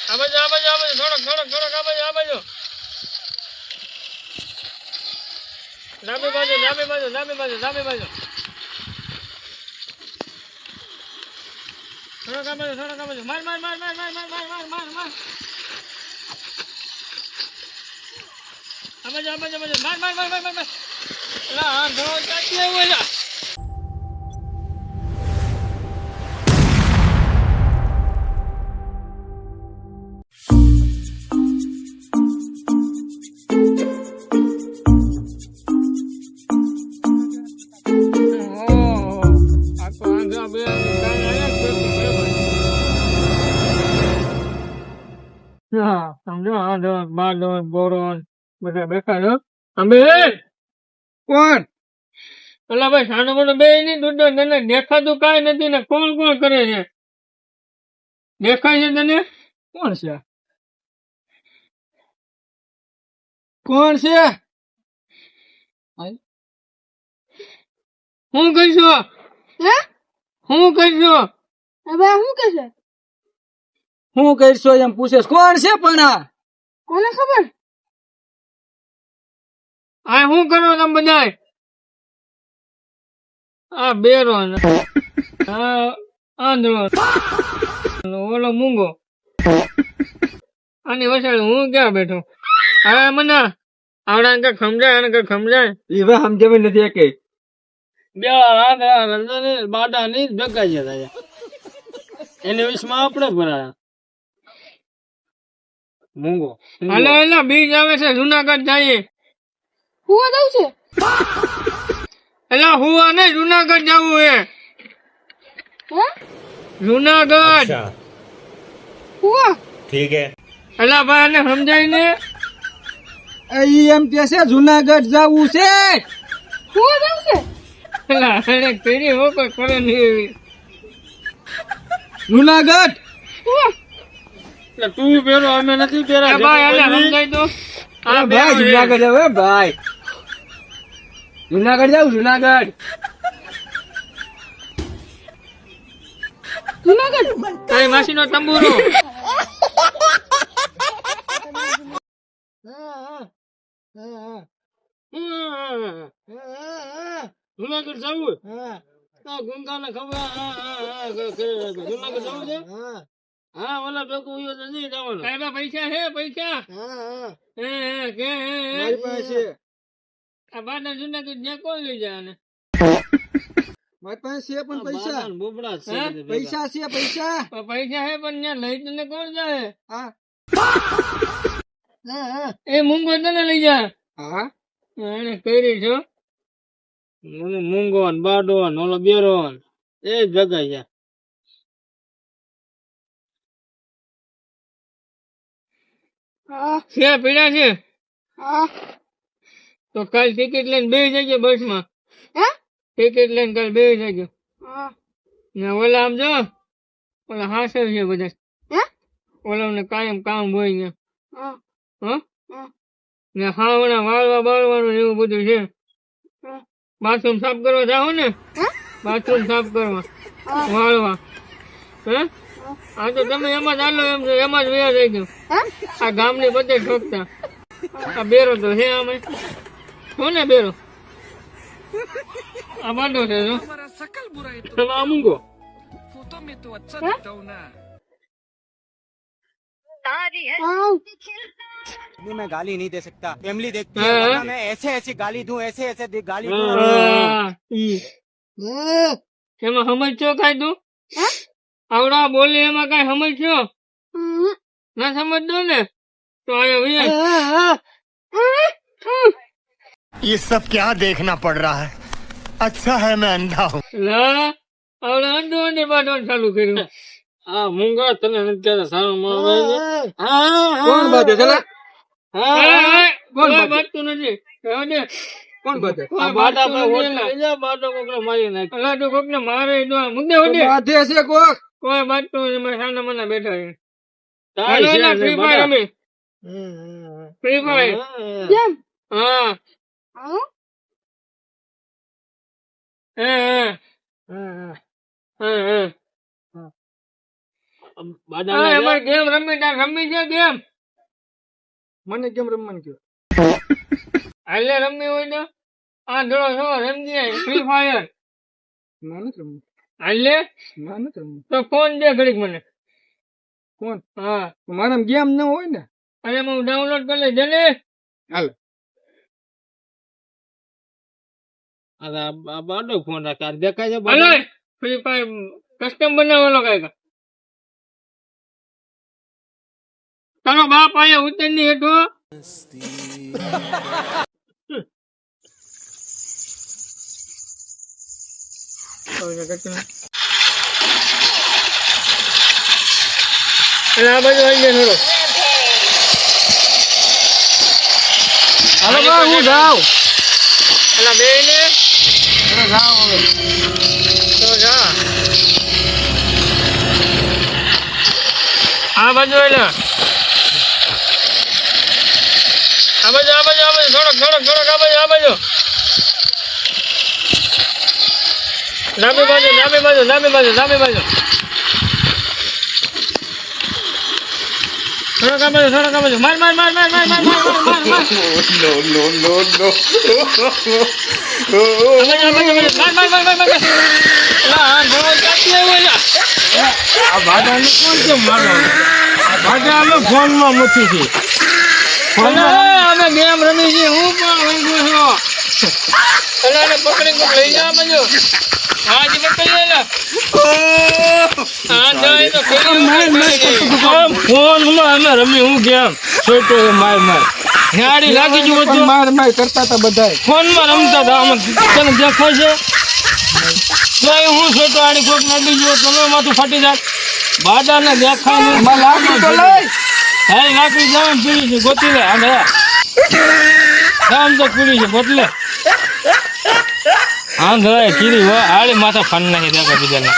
આ બાજુ થોડોક આ બાજુ ડાબી બાજુ થોડોક આ બાજુ માર આ બાજુ માર લા આ ધો ચાચી આવ્યો લા સમજો બાદો બોરો બધા બેઠા છો અમે કોણ પેલા ભાઈ સાનો મોનો બે નહીં દૂધો તને દેખાતું કઈ નથી ને કોણ કરે છે દેખાય છે તને કોણ છે હું કહીશું હું કહીશો એમ પૂછે કોણ છે પણ કોને ખબર આ શું કરો તમે બધા આ બેરો આંધળો ઓલો મૂંગો આની વસાડે હું ક્યાં બેઠો હવે મને આવડા કઈ સમજાય અને કઈ સમજાય એવા સમજાવી નથી કઈ બે બાડા ની ભેગા છે એની વિશમાં આપણે ભરાયા મૂંગો હાલે બીજ આવે છે જુનાગઢ જઈએ હુવા જવું છે એલા હુવા ને જુનાગઢ જવું હે જુનાગઢ હુવા ઠીક હે એલા ભાઈ ને સમજાય ને એમ કે છે જુનાગઢ જવું છે હુવા જવું છે એલા એને કેરી હો કોઈ કરે નહીં જુનાગઢ હુવા તું પેરો અમે નથી પેરા ભાઈ આને સમજાય તો આ ભાઈ જુનાગઢ જાવ ભાઈ જુનાગઢ જાવ જુનાગઢ તારી માસી નો તંબુરો જુનાગઢ જાવું ગંગા ને ખબર જુનાગઢ જવું છે હા ઓલા ભેગું નથી જવાનું પૈસા હે પૈસા કે મારી પાસે આ બાડા જુનાગઢ જ્યાં કોણ લઈ જાય ને મારી પાસે છે પણ પૈસા બોબડા છે પૈસા છે પૈસા હે પણ ત્યાં લઈ તને કોણ જાય હા એ મૂંગો તને લઈ જાય હા એને કરી છો મૂંગો ને બાડો ને ઓલો બેરો એ ભેગા છે છે પીડા છે તો કાલ ટિકિટ લઈને બે જજો બસ માં ટિકિટ લઈને કાલ બે જજો ને ઓલા આમ જો ઓલા હાસર છે બધા ઓલા ને કાયમ કામ હોય ને ને હાવણા વાળવા બાળવાનું એવું બધું છે બાથરૂમ સાફ કરવા જાઓ ને બાથરૂમ સાફ કરવા વાળવા હા તો તમે એમાં જ હાલો એમાં જ વ્યા થઈ ગયો આ ગામ ની બધે ઠોકતા આ બેરો તો હે અમે હો ને બેરો આ બાડો છે આ મૂંગો मैं गाली नहीं दे सकता फैमिली देखती है वरना मैं ऐसे ऐसी गाली दूं ऐसे ऐसे गाली दूं એમાં સમજજો કઈ તું આવડા બોલે એમાં કઈ સમજજો ના સમજજો ને તો ये सब क्या देखना पड़ रहा है अच्छा है मैं अंधा हूँ આવડે અંધો ને બાટો ચાલુ કર્યું હા મૂંગા તને અત્યારે સારું કોણ બાજુ ચલા કોણ બાજતું નથી કોણ બાજુ બાટો કોકને મારી નાખ લાડુ કોકને મારે મુદ્દે બાધે છે કોક કોઈ બાજતું નથી સાના મના બેઠા છે ફ્રી ફાયર અમે ફ્રી ફાયર હા અમારે ગેમ રમી છે ગેમ મને કેમ રમવાનું કયો હાલે રમી હોય ને આ ધડો છો રમી ફ્રી ફાયર ના નથી રમવું હાલે ના નથી રમવું તો ફોન દે ઘડીક મને કોણ હા મારા ગેમ ન હોય ને અને હું ડાઉનલોડ કરી લઈ જને હાલ બાડો ફોન રાખે દેખાય છે હાલે ફ્રી ફાયર કસ્ટમ બનાવેલો કઈક તારો બાપ આયા ઉતર ની હેઠો આ બાજુ આવી જાય થોડો હાલો બા હું જાઉં પેલા બે ને જાઉં હવે તો જા આ બાજુ એલા આ બાજુ થોડોક આ બાજુ ડાબી બાજુ થોડોક આ બાજુ માર આ ભાડાને કોણ કેમ મારવાનું ભાડા અમે ફોનમાં નથી છે અમે ગેમ રમી છીએ હું પણ ઊંઘું છું પેલા પકડી લઈ જા બાજુ હા જી પકડી લે હા જાય તો ફોન માં અમે રમી હું ગેમ છોટો માર ગાડી લાગી ગયું હતું માર કરતા હતા બધાય ફોન માં રમતા હતા આમાં તને દેખાય છે તો હું છોટો આડી કોક નડી ગયો તમે માથું ફાટી જાય બાદા ને દેખાય નહીં લાગી તો લઈ હા લાકડી જામ પીડી છે ગોતી લે આમ તો પીડી છે ગોતલે હા ધરાય કીરી હો આડી માથા ફાન નાખી દેખા બીજાને